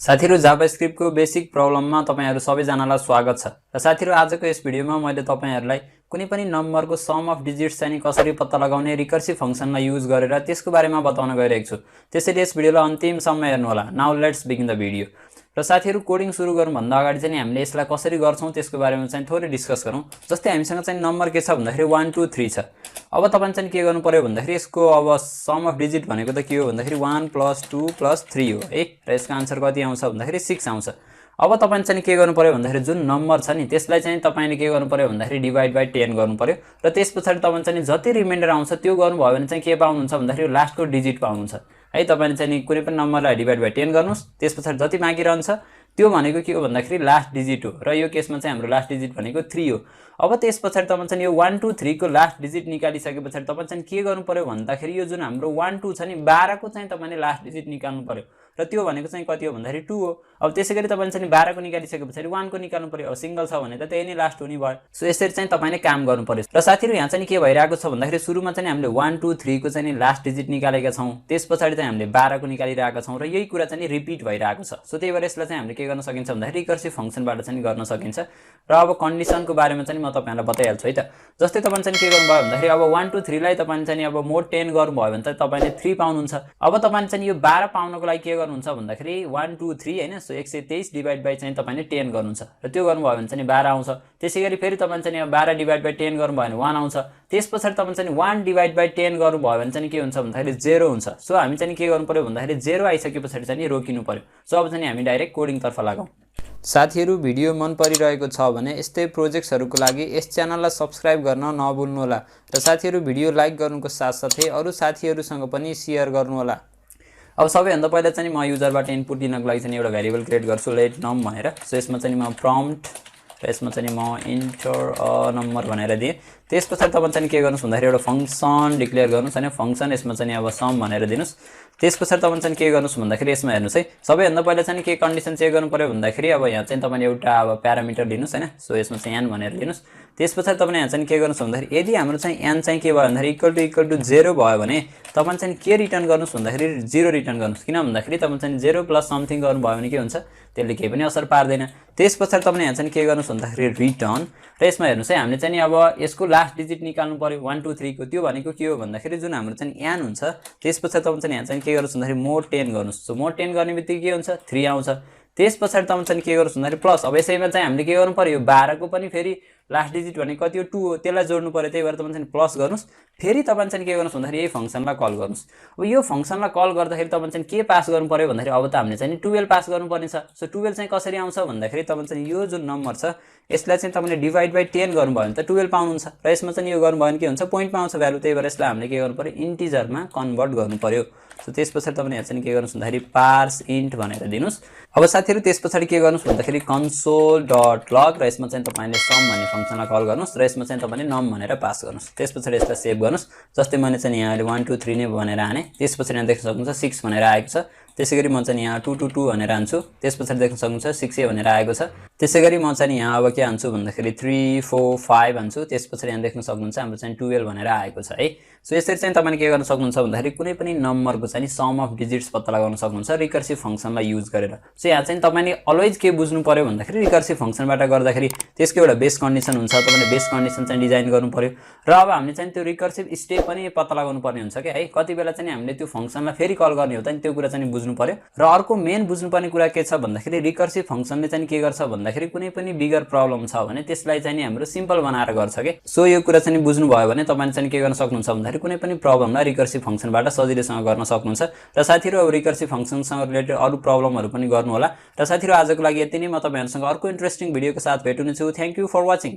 साथीहरु जावास्क्रिप्ट को बेसिक प्रब्लममा तपाईहरु सबैजनालाई स्वागत छ। र साथीहरु आजको यस भिडियोमा मैले तपाईहरुलाई कुनै पनि नम्बरको सम अफ डिजिट्स चाहिँ कसरी पत्ता लगाउने रिकर्सिभ फंक्सनलाई युज गरेर त्यसको बारेमा बताउन गइरहेको छु। त्यसैले यस भिडियोलाई अन्तिमसम्म हेर्नु होला। Now let's begin the video. र साथीहरु कोडिङ सुरु गर्नु भन्दा अगाडि चाहिँ हामीले यसलाई कसरी गर्छौं त्यसको बारेमा चाहिँ थोरै डिस्कस गरौँ। जस्तै हामीसँग चाहिँ नम्बर के छ भन्दाखेरि 1 2 3 छ। अब तपाईले चाहिँ के गर्नु पर्यो भन्दाखेरि यसको अब सम अफ डिजिट भनेको त के हो भन्दाखेरि 1 + 2 + 3 हो है। र यसको आन्सर कति आउँछ भन्दाखेरि 6 आउँछ। अब तपाईले चाहिँ के गर्नु पर्यो भन्दाखेरि जुन नम्बर छ नि त्यसलाई चाहिँ तपाईले के गर्नु पर्यो भन्दाखेरि डिवाइड बाइ 10 गर्नु पर्यो। र त्यसपछि तपाईले चाहिँ जति रिमाइन्डर आउँछ त्यो गर्नु भयो भने चाहिँ के पाउनुहुन्छ भन्दाखेरि लास्टको डिजिट पाउनुहुन्छ है। तपाईले चाहिँ कुनै पनि नम्बरलाई डिवाइड बाइ 10 गर्नुस्, त्यसपछि जति बाँकी रहन्छ त्यो भनेको के हो भन्दाखेरि लास्ट डिजिट हो। र यो केसमा चाहिँ हाम्रो लास्ट डिजिट भनेको 3 हो। अब त्यसपछि तपाईले चाहिँ यो 1 2 3 को लास्ट डिजिट निकालिसकेपछि तपाईले चाहिँ के गर्नु पर्यो भन्दाखेरि यो जुन हाम्रो 1 2 छ नि 12 को चाहिँ तपाईले लास्ट डिजिट निकाल्नु पर्यो। र त्यो भनेको चाहिँ कति हो भन्दाखेरि 2 हो। अब त्यसैगरी तपाईले चाहिँ 12 को निकालिसकेपछि 1 को निकाल्नु पर्यो। अब सिंगल छ भने त त्यही नै लास्ट हुने भयो। सो यसरी चाहिँ तपाईले काम गर्नु पर्यो। र साथीहरु यहाँ चाहिँ के भइरहेको छ भन्दाखेरि सुरुमा चाहिँ हामीले 1 2 3 को चाहिँ लास्ट डिजिट निकालेका छौं। त्यसपछि चाहिँ हामीले 12 को निकालिरहेका छौं र यही कुरा चाहिँ रिपिट भइरहेको छ। सो त्यही भएर यसलाई चाहिँ हामीले के गर्न सकिन्छ भन्दाखेरि रिकर्सिभ फंक्सनबाट चाहिँ गर्न सकिन्छ। र अब कन्डिसनको बारेमा चाहिँ म तपाईहरुलाई बताइहाल्छु है त। जस्तै तपाईले चाहिँ के गर्नु भयो भन्दाखेरि अब 1 2 3 लाई तपाईले चाहिँ अब मोड 10 गर्नु भयो भने चाहिँ तपाईले 3 पाउनुहुन्छ। अब तपाईले चाहिँ यो 12 पाउनको लागि के गर्नुहुन्छ भन्दाखेरि 1 2 3 हैन। सो 123 डिवाइड बाइ चाहिँ तपाईले 10 गर्नुहुन्छ र त्यो गर्नु भयो भने चाहिँ 12 आउँछ। त्यसैगरी फेरि तपाईले चाहिँ 12 डिवाइड बाइ 10 गर्नु भयो भने 1 आउँछ। त्यसपछि तपाईले चाहिँ 1 डिवाइड बाइ 10 गर्नु भयो भने चाहिँ के हुन्छ भन्दाखेरि 0 हुन्छ। सो हामी चाहिँ के गर्नु पर्यो भन्दाखेरि 0 आइसकेपछि चाहिँ रोकिनु पर्यो। सो अब चाहिँ हामी डाइरेक्ट कोडिङ तर्फ लागौं। साथीहरु भिडियो मन परिरहेको छ भने यस्तै प्रोजेक्ट्सहरुको लागि यस च्यानललाई सब्स्क्राइब गर्न नभुल्नु होला। र साथीहरु भिडियो लाइक गर्नुको साथसाथै अरु साथीहरुसँग पनि शेयर गर्नु होला। अब सबैभन्दा पहिला चाहिँ म युजरबाट इनपुट दिनको लागि चाहिँ एउटा भेरिएबल क्रिएट गर्छु लेट नम भनेर। सो यसमा चाहिँ म प्रम्प्ट र यसमा चाहिँ म इन्टर अ नम्बर भनेर दिए। त्यसपछि तपाईले चाहिँ के गर्नुस् भन्दाखेरि एउटा फंक्सन डिक्लेयर गर्नुस् हैन। फंक्सन यसमा चाहिँ अब सम भनेर दिनुस्। त्यसपछि तपाईले चाहिँ के गर्नुस् भन्दाखेरि यसमा हेर्नुस् है। सबैभन्दा पहिला चाहिँ के कन्डिसन चेक गर्नु पर्यो भन्दाखेरि अब यहाँ चाहिँ तपाईले एउटा अब प्यारामिटर लिनुस् हैन। सो यसमा चाहिँ n भनेर लिनुस्। त्यसपछि तपाईले यहाँ चाहिँ के गर्नुस् भन्दाखेरि यदि हाम्रो चाहिँ n चाहिँ के भयो भन्दाखेरि इक्वल टु 0 भयो भने तपाईले चाहिँ के रिटर्न गर्नुस् भन्दाखेरि 0 रिटर्न गर्नुस्। किन भन्दाखेरि तपाईले चाहिँ 0 प्लस समथिङ गर्नु भयो भने के हुन्छ त्यसले केही पनि असर पार्दैन। त्यसपछि तपाईले यहाँ चाहिँ के गर्नुस् भन्दाखेरि रिटर्न र यसमा हेर्नुस् है हामीले चाहिँ अब यसको लास्ट डिजिट निकाल्नु पर्यो 1 2 3 को। त्यो भनेको के हो भन्दाखेरि जुन हाम्रो चाहिँ n हुन्छ त्यसपछि तपाईले चाहिँ यहाँ चाहिँ के गर्नुस् भन्दाखेरि मोड 10 गर्नुस्। सो मोड 10 गर्ने बित्तिकै के हुन्छ 3 आउँछ। त्यसपछि तपाईले चाहिँ के गर्नुस् भन्दाखेरि प्लस अब यसैमा चाहिँ हामीले के गर्नु पर्यो 12 को पनि फेरि लास्ट डिजिट भनेको कति हो 2 हो त्यसलाई जोड्नु पर्यो। त्यही भएर तपाईले चाहिँ प्लस गर्नुस्। फेरि तपाईले चाहिँ के गर्नुस् भन्दाखेरि यही फंक्सनलाई कल गर्नुस्। अब यो फंक्सनलाई कल गर्दाखेरि तपाईले चाहिँ के पास गर्नु पर्यो भन्दाखेरि अब त हामीले चाहिँ 12 पास गर्नुपर्ने छ। सो 12 चाहिँ कसरी आउँछ भन्दाखेरि तपाईले चाहिँ यो जुन नम्बर छ यसलाई चाहिँ तपाईले डिवाइड बाइ 10 गर्नु भयो भने त 12 पाउनुहुन्छ। र यसमा चाहिँ यो गर्नु भयो भने के हुन्छ पोइन्टमा आउँछ भ्यालु। त्यही भएर यसलाई हामीले के गर्नु पर्यो इन्टिजरमा कन्भर्ट गर्नु पर्यो। सो त्यसपछि तपाईले यहाँ चाहिँ के गर्नुस् भन्दाखेरि पार्स इन्ट भनेर दिनुस्। अब साथीहरु त्यसपछि के गर्नुस् भन्दाखेरि console.log र यसमा चाहिँ तपाईले सम भन्ने फंक्सनलाई कल गर्नुस् र यसमा चाहिँ तपाईले नम भनेर पास गर्नुस्। त्यसपछि यसलाई सेभ गर्नुस्। जस्तै मैले चाहिँ यहाँ 1 2 3 नै भनेर हाने। त्यसपछि यहाँ देख्न सक्नुहुन्छ 6 भनेर आएको छ। त्यसैगरी म चाहिँ यहाँ 2 2 2 भनेर हान्छु। त्यसपछि देख्न सक्नुहुन्छ 6 भनेर आएको छ। त्यसैगरी म चाहिँ यहाँ अब के हान्छु भन्दाखेरि 3 4 5 हान्छु। त्यसपछि यहाँ देख्न सक्नुहुन्छ हाम्रो चाहिँ 12 भनेर आएको छ है। सो यसरी चाहिँ तपाईले के गर्न सक्नुहुन्छ भन्दाखेरि कुनै पनि नम्बरको चाहिँ सम अफ डिजिट्स पत्ता लगाउन सक्नुहुन्छ रिकर्सिभ फंक्सनलाई युज गरेर। सो यहाँ चाहिँ तपाईले अलवेज के बुझ्नु पर्यो भन्दाखेरि रिकर्सिभ फंक्सनबाट गर्दाखेरि त्यसको एउटा बेस कन्डिसन हुन्छ। तपाईले बेस कन्डिसन चाहिँ डिजाइन गर्नु पर्यो र अब हामीले चाहिँ त्यो रिकर्सिभ स्टेप पनि पत्ता लगाउनु पर्ने हुन्छ के है। कति बेला चाहिँ हामीले त्यो फंक्सनलाई फेरि कल गर्ने हो त नि त्यो कुरा चाहिँ बुझ्नु पर्यो। र अर्को मेन बुझ्नुपर्ने कुरा के छ भन्दाखेरि रिकर्सिभ फंक्सनले चाहिँ के गर्छ भन्दाखेरि कुनै पनि बिगर प्रब्लम छ भने त्यसलाई चाहिँ हाम्रो सिम्पल बनाएर गर्छ के। सो यो कुरा चाहिँ बुझ्नु भयो भने तपाईले चाहिँ के गर्न सक्नुहुन्छ भन्दाखेरि कुनै पनि प्रब्लमलाई रिकर्सिभ फंक्सनबाट सजिलैसँग गर्न सक्नुहुन्छ। र साथीहरु अब रिकर्सिभ फंक्सनसँग रिलेटेड अरु प्रब्लमहरु पनि गर्नु होला। र साथीहरु आजको लागि यति नै। म तपाईहरुसँग अर्को इन्ट्रेस्टिङ भिडियोको साथ भेट्ने छु। Thank you for watching.